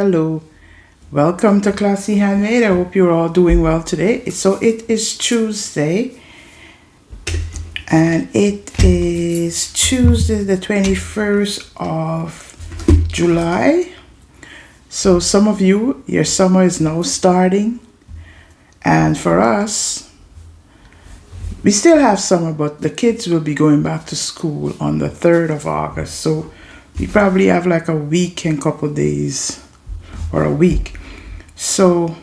hello. Welcome to Classy Handmade. I hope you're all doing well today. So it is Tuesday, and it is Tuesday the 21st of July. So some of you, your summer is now starting, and for us, we still have summer, but the kids will be going back to school on the 3rd of August. So we probably have like a week and couple days, or a week. So,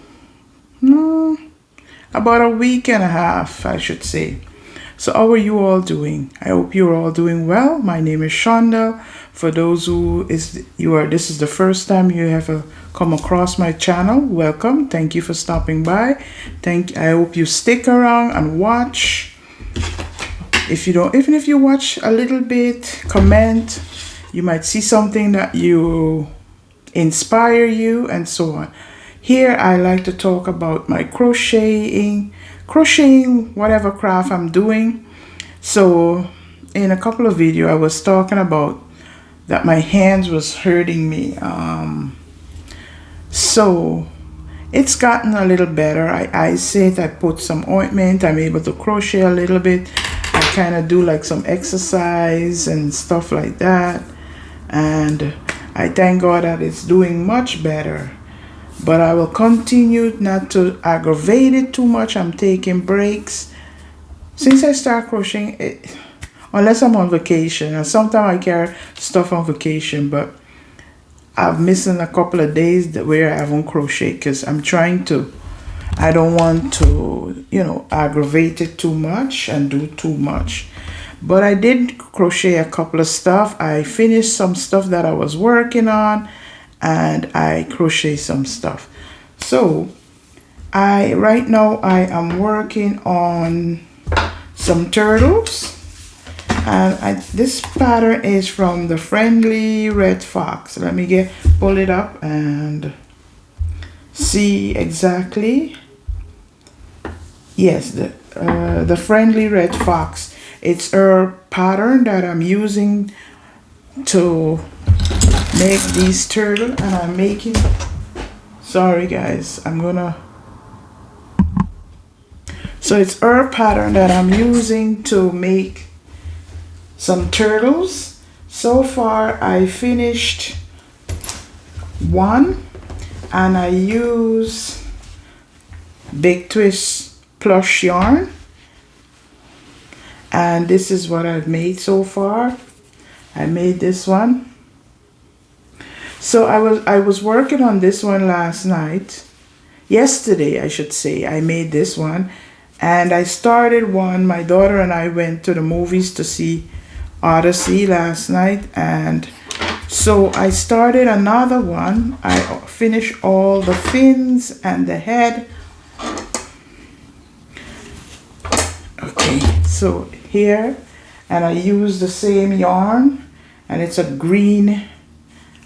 about a week and a half, I should say. So how are you all doing? I hope you're all doing well. My name is Shonda. For those this is the first time you have come across my channel, welcome. Thank you for stopping by. I hope you stick around and watch. Even if you watch a little bit, comment, you might see something that you inspire you and so on. Here I like to talk about my crocheting, whatever craft I'm doing. So in a couple of videos I was talking about that my hands was hurting me. So it's gotten a little better. I put some ointment, I'm able to crochet a little bit. I kind of do like some exercise and stuff like that. And I thank God that it's doing much better. But I will continue not to aggravate it too much. I'm taking breaks. Since I start crocheting, unless I'm on vacation, and sometimes I carry stuff on vacation, but I've missing a couple of days where I haven't crocheted because I don't want to, aggravate it too much and do too much. But I did crochet a couple of stuff. I finished some stuff that I was working on, and I crochet some stuff. So right now I am working on some turtles, and this pattern is from the Friendly Red Fox. Let me pull it up and see exactly. Yes, the Friendly Red Fox. It's a pattern that I'm using to make these turtles, and I'm making, sorry guys, so it's a pattern that I'm using to make some turtles. So far I finished one, and I use Big Twist plush yarn, and this is what I've made so far. I made this one. So I was working on this one yesterday I should say. I made this one, and I started one. My daughter and I went to the movies to see Odyssey last night, and so I started another one. I finished all the fins and the head. Okay, so here, and I use the same yarn, and it's a green.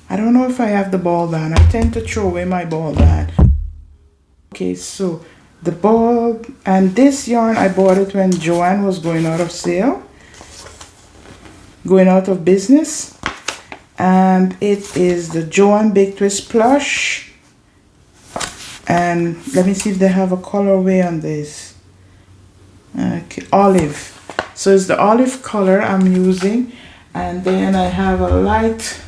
I don't know if I have the ball band. I tend to throw away my ball band. Okay, so the ball, and this yarn I bought it when Joanne was going out of business, and it is the Joanne Big Twist plush. And let me see if they have a colorway on this. Okay, olive. So it's the olive color I'm using, and then I have a light,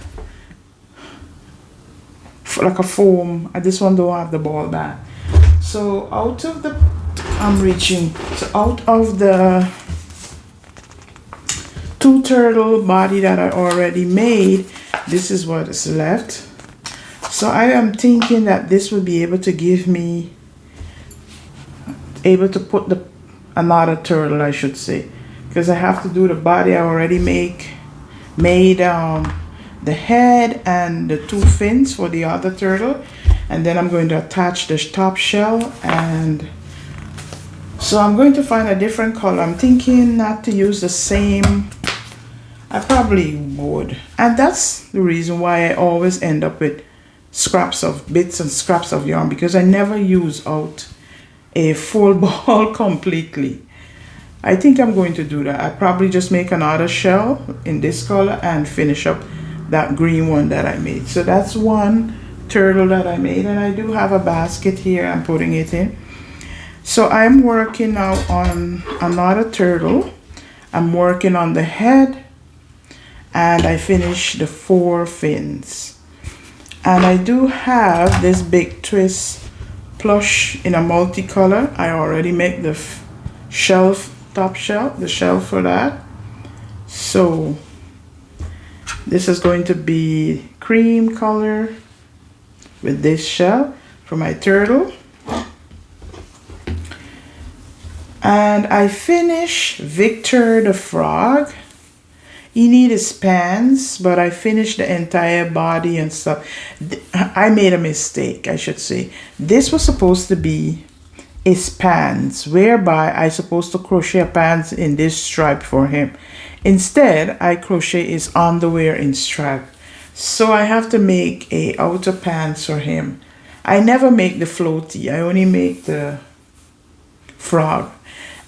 like a foam. This one don't have the ball band. So out of the two turtle body that I already made, this is what is left. So I am thinking that this will be able to give me, put another turtle, I should say, because I have to do the body. I already made the head and the two fins for the other turtle, and then I'm going to attach the top shell. And so I'm going to find a different color. I'm thinking not to use the same. I probably would, and that's the reason why I always end up with bits and scraps of yarn, because I never use out a full ball completely. I think I'm going to do that. I probably just make another shell in this color and finish up that green one that I made. So that's one turtle that I made, and I do have a basket here I'm putting it in. So I'm working now on another turtle. I'm working on the head, and I finished the 4 fins. And I do have this big twist plush in a multicolor. I already made the top shelf, the shelf for that. So this is going to be cream color with this shell for my turtle. And I finished Victor the frog. He needed his pants, but I finished the entire body and stuff. I made a mistake, I should say. This was supposed to be his pants, whereby I supposed to crochet a pants in this stripe for him. Instead, I crochet his underwear in stripe. So I have to make a outer pants for him. I never make the floaty. I only make the frog.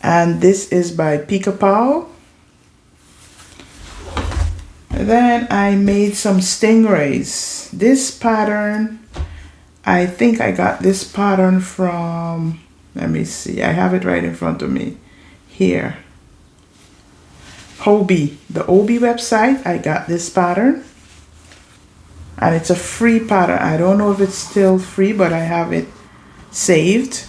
And this is by Pick-a-Pow. Then I made some stingrays. This pattern, I think I got this pattern from, let me see, I have it right in front of me here. Hobie, the Hobie website, I got this pattern. And it's a free pattern. I don't know if it's still free, but I have it saved.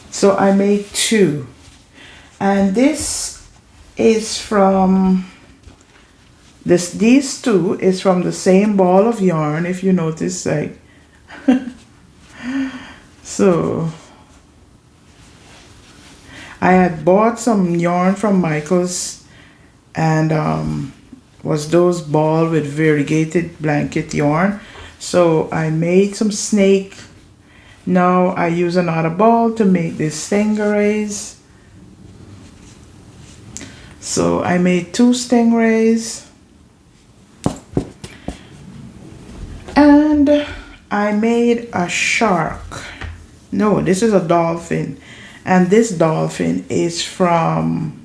So I made 2. And this is from, these 2 is from the same ball of yarn, if you notice, like, so I had bought some yarn from Michael's, and was those ball with variegated blanket yarn. So I made some snake. Now I use another ball to make these stingrays. So I made 2 stingrays. And I made a shark. No, this is a dolphin. And this dolphin is from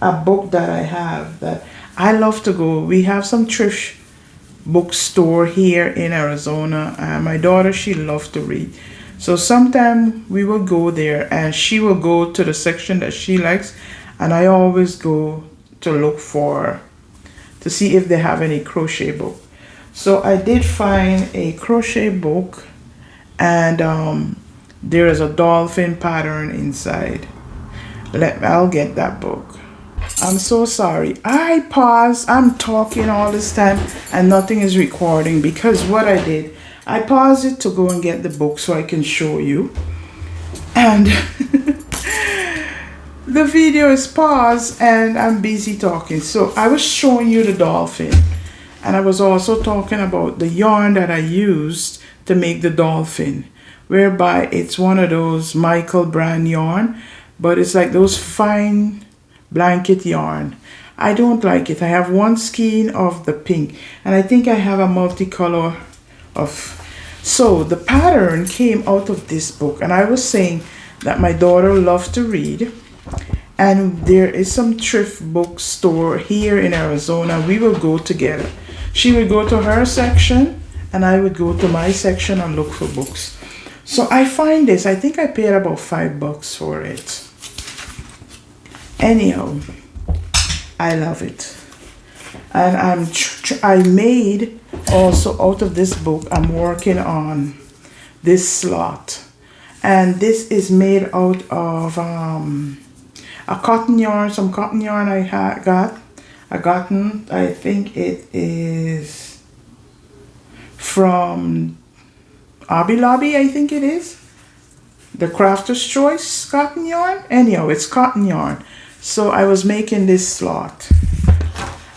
a book that I have that I love to go. We have some thrift bookstore here in Arizona. My daughter, she loves to read. So sometime we will go there and she will go to the section that she likes. And I always go to look to see if they have any crochet book. So I did find a crochet book, and there is a dolphin pattern inside. I'll get that book. I'm so sorry. I paused. I'm talking all this time and nothing is recording because what I did, I paused it to go and get the book so I can show you. And the video is paused and I'm busy talking. So I was showing you the dolphin. And I was also talking about the yarn that I used to make the dolphin, whereby it's one of those Michael brand yarn, but it's like those fine blanket yarn. I don't like it. I have one skein of the pink, and I think I have a multicolor of. So the pattern came out of this book, and I was saying that my daughter loved to read. And there is some thrift bookstore here in Arizona. We will go together. She would go to her section and I would go to my section and look for books. So I find this. I think I paid about $5 for it. Anyhow, I love it. And I made also out of this book, I'm working on this slot. And this is made out of a cotton yarn, some cotton yarn I got. I think it is from Hobby Lobby, I think it is. The Crafter's Choice cotton yarn. Anyhow, it's cotton yarn. So I was making this slot.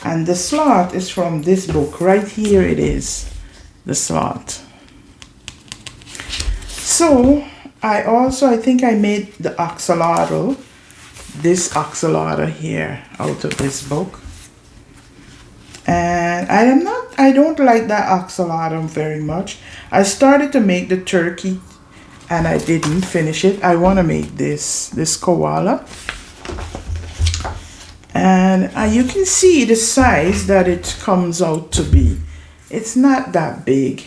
And the slot is from this book. Right here it is, the slot. So I think I made the axolotl, this axolotl here out of this book. And I don't like that axolotl very much. I started to make the turkey and I didn't finish it. I want to make this koala. And you can see the size that it comes out to be. It's not that big.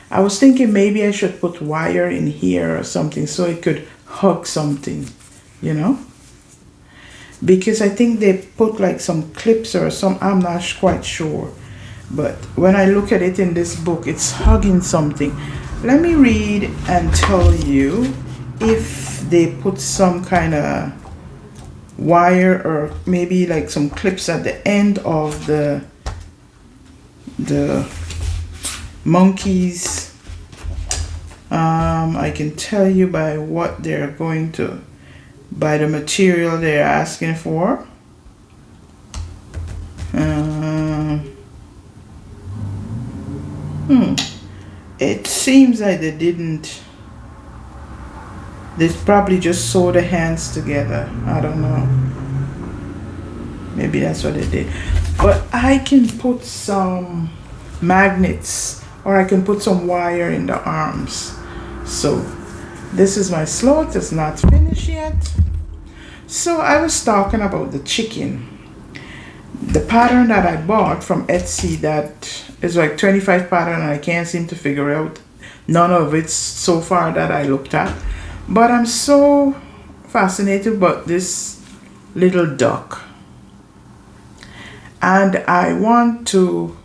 I was thinking maybe I should put wire in here or something so it could hug something, you know? Because I think they put like some clips or some, I'm not quite sure. But when I look at it in this book, it's hugging something. Let me read and tell you if they put some kind of wire or maybe like some clips at the end of the monkeys. I can tell you by what they're going to, by the material they're asking for. It seems like they didn't. They probably just sew the hands together. I don't know. Maybe that's what they did. But I can put some magnets or I can put some wire in the arms. So this is my sloth. It's not finished yet. So I was talking about the chicken. The pattern that I bought from Etsy that is like 25 pattern and I can't seem to figure out none of it so far that I looked at. But I'm so fascinated about this little duck. And I want to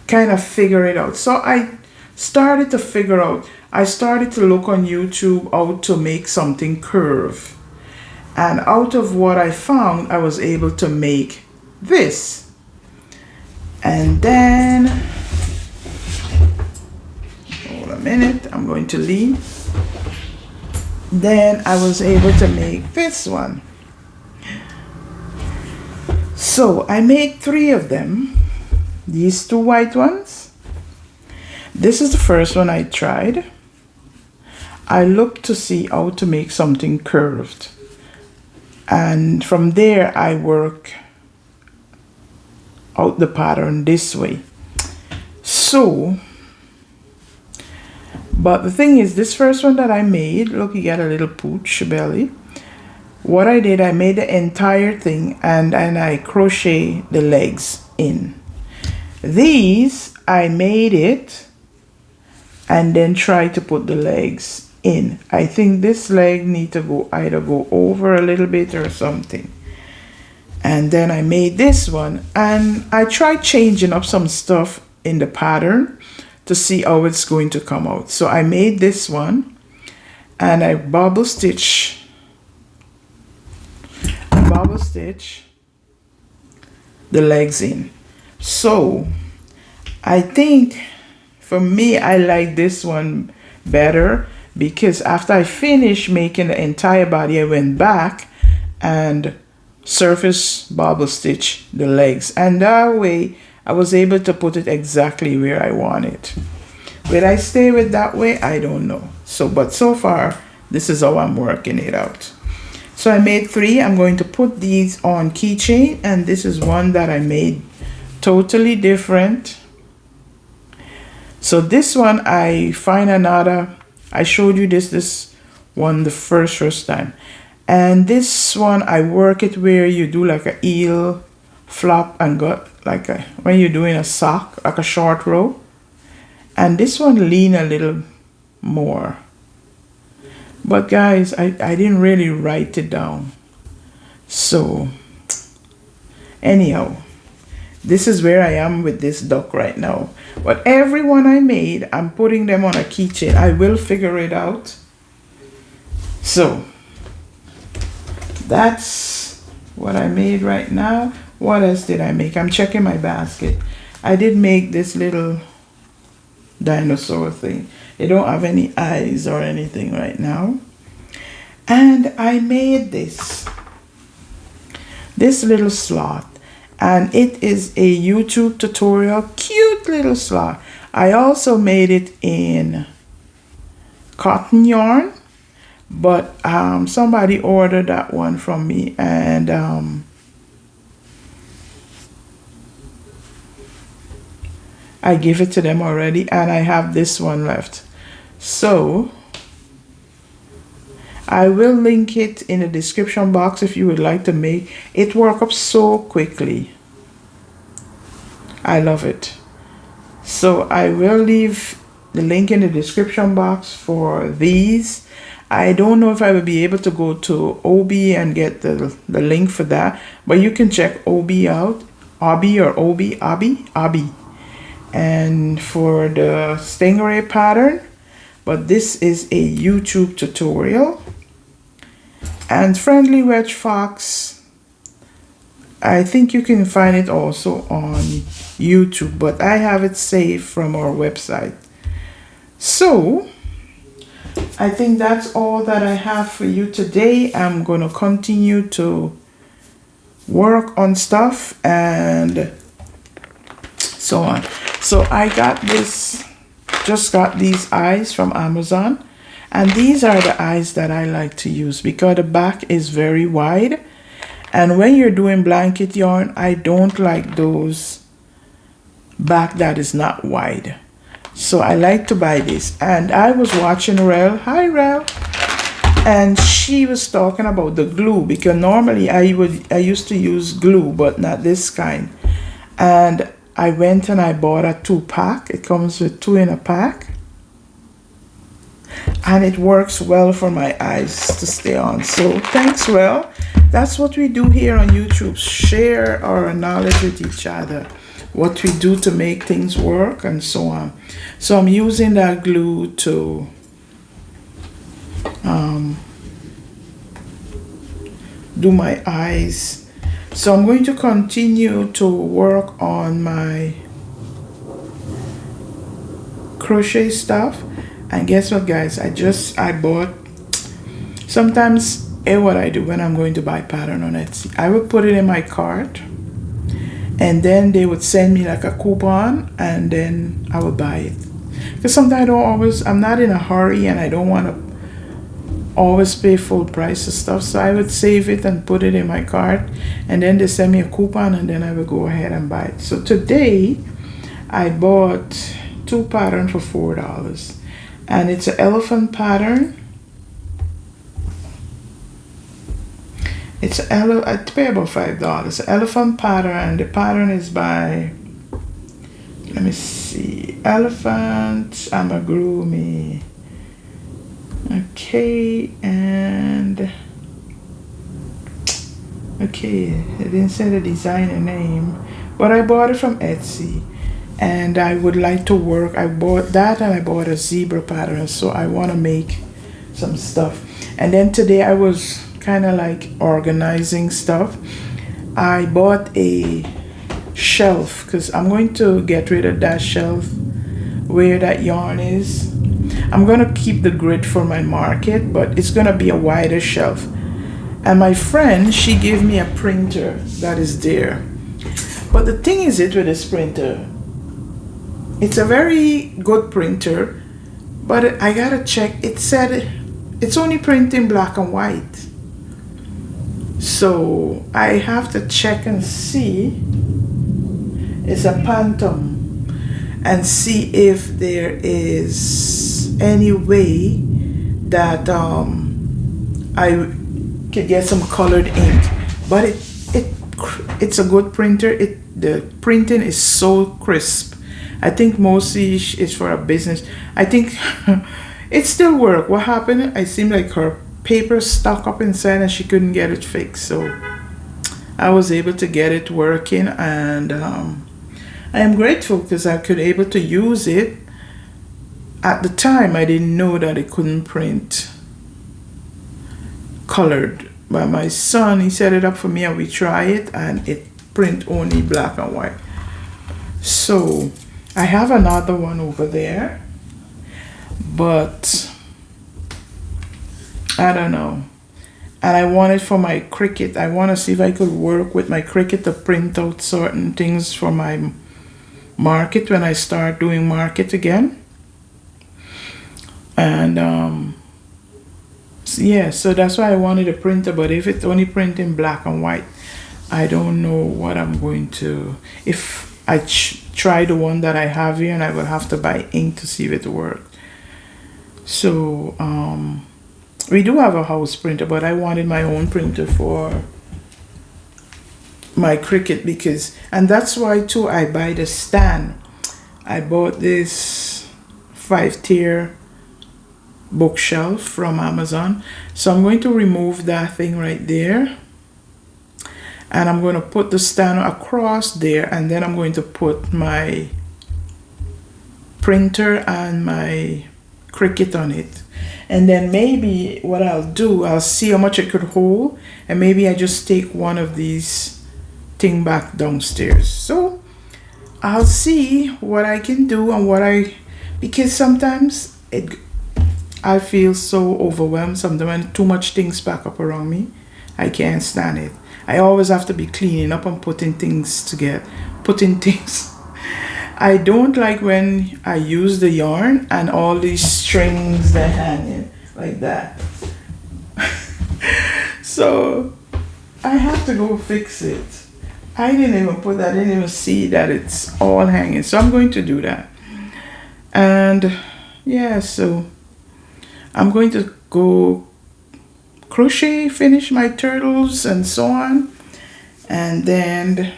kind of figure it out. So I started to figure out, I started to look on YouTube how to make something curve. And out of what I found, I was able to make this. And then, hold a minute, I'm going to leave. Then I was able to make this one. So I made 3 of them. These 2 white ones. This is the first one I tried. I looked to see how to make something curved. And from there I work out the pattern this way. So, but the thing is, this first one that I made, look, you got a little pooch belly. What I did, I made the entire thing and I crochet the legs in. These, I made it and then try to put the legs in. I think this leg need to go either go over a little bit or something. And then I made this one and I tried changing up some stuff in the pattern to see how it's going to come out. So I made this one and I bobble stitch the legs in. So I think for me, I like this one better because after I finished making the entire body, I went back and surface bobble stitch the legs, and that way I was able to put it exactly where I want it. Will I stay with that way? I don't know. So, but so far, this is how I'm working it out. So I made 3. I'm going to put these on keychain, and this is one that I made totally different. So this one, I find another, I showed you this one the first time. And this one, I work it where you do like a heel flop and got like a, when you're doing a sock, like a short row. And this one lean a little more. But guys, I didn't really write it down. So anyhow, this is where I am with this duck right now. But every one I made, I'm putting them on a keychain. I will figure it out. So that's what I made right now. What else did I make? I'm checking my basket. I did make this little dinosaur thing. They don't have any eyes or anything right now. And I made this little sloth. And it is a YouTube tutorial, cute little sloth. I also made it in cotton yarn, but somebody ordered that one from me, and I give it to them already, and I have this one left. So I will link it in the description box if you would like to make it. Work up so quickly. I love it. So I will leave the link in the description box for these. I don't know if I will be able to go to OB and get the link for that, but you can check OB out, Obby or OB, Obby. And for the stingray pattern, but this is a YouTube tutorial. And friendly wedge fox, I think you can find it also on YouTube, but I have it saved from our website. So I think that's all that I have for you today. I'm going to continue to work on stuff and so on. So I got this, just got these eyes from Amazon, and these are the eyes that I like to use because the back is very wide, and when you're doing blanket yarn, I don't like those back that is not wide. So I like to buy this. And I was watching Rel, hi Rel, and she was talking about the glue, because normally I used to use glue, but not this kind. And I went and I bought a 2-pack. It comes with 2 in a pack, and it works well for my eyes to stay on. So thanks, Rel. That's what we do here on YouTube, share our knowledge with each other, what we do to make things work and so on. So I'm using that glue to do my eyes. So I'm going to continue to work on my crochet stuff. And guess what, guys, I bought, sometimes what I do when I'm going to buy pattern on Etsy, I would put it in my cart, and then they would send me like a coupon, and then I would buy it. Because sometimes I'm not in a hurry, and I don't want to always pay full price of stuff. So I would save it and put it in my cart, and then they send me a coupon, and then I would go ahead and buy it. So today I bought 2 patterns for $4, and it's an elephant pattern. I pay about $5. Elephant pattern, and the pattern is by, let me see, Elephant Amagurumi. Okay, and okay, it didn't say the designer name, but I bought it from Etsy, and I would like to work. I bought that, and I bought a zebra pattern, so I want to make some stuff. And then today I was kind of like organizing stuff. I bought a shelf because I'm going to get rid of that shelf where that yarn is. I'm going to keep the grid for my market, but it's going to be a wider shelf. And my friend, she gave me a printer that is there. But the thing is with this printer, it's a very good printer, but I gotta check. It said it's only printing black and white. So I have to check and see. It's a Phantom, and see if there is any way that I can get some colored ink. But it's a good printer. The printing is so crisp. I think mostly it's for a business. I think it still works. What happened? I seemed like her paper stuck up inside and she couldn't get it fixed. So I was able to get it working, and I am grateful because I could able to use it. At the time, I didn't know that it couldn't print colored. But my son, he set it up for me, and we try it, and it print only black and white. So I have another one over there, but I don't know. And I want it for my Cricut. I want to see if I could work with my Cricut to print out certain things for my market when I start doing market again. And yeah, so that's why I wanted a printer. But if it's only printing black and white, I don't know what I'm going to. If I try the one that I have here, and I will have to buy ink to see if it works. So we do have a house printer, but I wanted my own printer for my Cricut, because, and that's why too I buy the stand. I bought this 5-tier bookshelf from Amazon. So I'm going to remove that thing right there. And I'm going to put the stand across there, and then I'm going to put my printer and my Cricut on it. And then maybe what I'll do, I'll see how much it could hold, and maybe I just take one of these thing back downstairs. So I'll see what I can do and because sometimes I feel so overwhelmed. Sometimes when too much things pack up around me, I can't stand it. I always have to be cleaning up and putting things together. I don't like when I use the yarn and all these strings that hanging like that. So I have to go fix it. I didn't even see that it's all hanging. So I'm going to do that. And yeah, so I'm going to go crochet, finish my turtles and so on, and then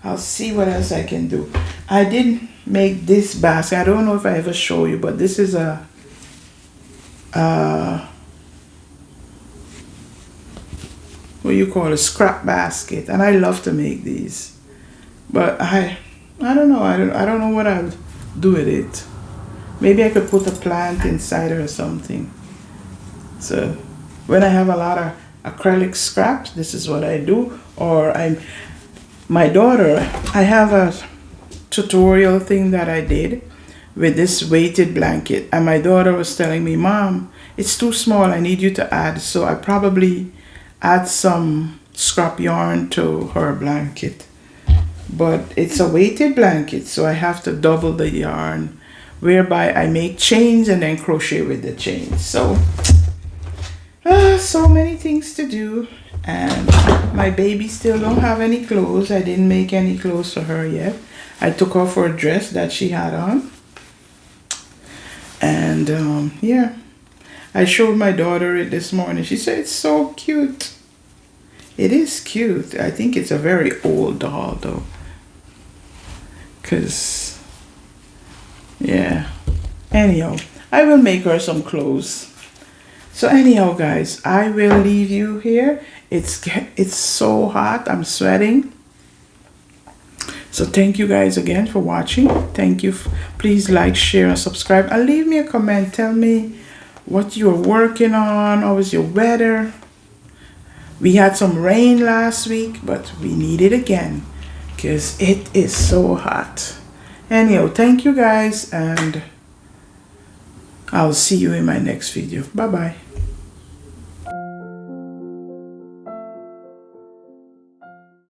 I'll see what else I can do. I did make this basket. I don't know if I ever show you, but this is a what you call a scrap basket, and I love to make these, but I don't know. I don't know what I'll do with it. Maybe I could put a plant inside or something. So when I have a lot of acrylic scraps, this is what I do. Or my daughter, I have a tutorial thing that I did with this weighted blanket, and my daughter was telling me, Mom, it's too small, I need you to add. So I probably add some scrap yarn to her blanket, but it's a weighted blanket, so I have to double the yarn, whereby I make chains and then crochet with the chains. So so many things to do, and my baby still don't have any clothes. I didn't make any clothes for her yet. I took off her dress that she had on, and yeah, I showed my daughter it this morning. She said it's so cute. It is cute. I think it's a very old doll though, because yeah, anyhow, I will make her some clothes. So anyhow, guys, I will leave you here. It's so hot. I'm sweating. So thank you guys again for watching. Thank you. Please like, share, and subscribe. And leave me a comment. Tell me what you're working on. How was your weather? We had some rain last week, but we need it again because it is so hot. Anyhow, thank you guys, and I'll see you in my next video. Bye-bye.